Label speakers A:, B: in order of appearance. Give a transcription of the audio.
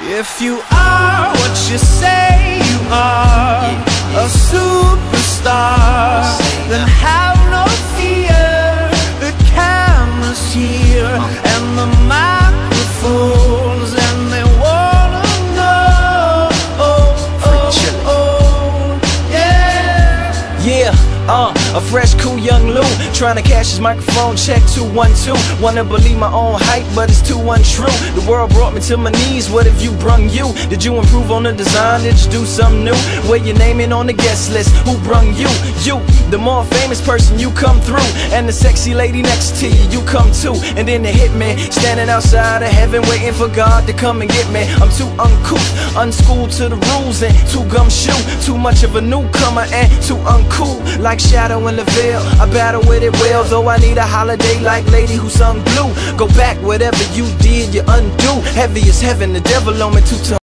A: If you are what you say you are, a superstar, then have no fear. The camera's here and the microphones, and they wanna know. Yeah, a fresh, cool young Lou, trying to cash his microphone check 212. Wanna believe my own hype, but it's too untrue. The world brought me to my knees, what have you brung you? Did you improve on the design, did you do something new? Where your name in on the guest list, who brung you? You, the more famous person, you come through. And the sexy lady next to you, you come too. And then the hitman, standing outside of heaven, waiting for God to come and get me. I'm too uncouth, unschooled to the rules, and too gumshoe. Too much of a newcomer and too uncool, like Shadow in the Veil. I battle with it well, though I need a holiday like Lady who sung Blue. Go back, whatever you did, you undo. Heavy as heaven, the devil on me 2 times.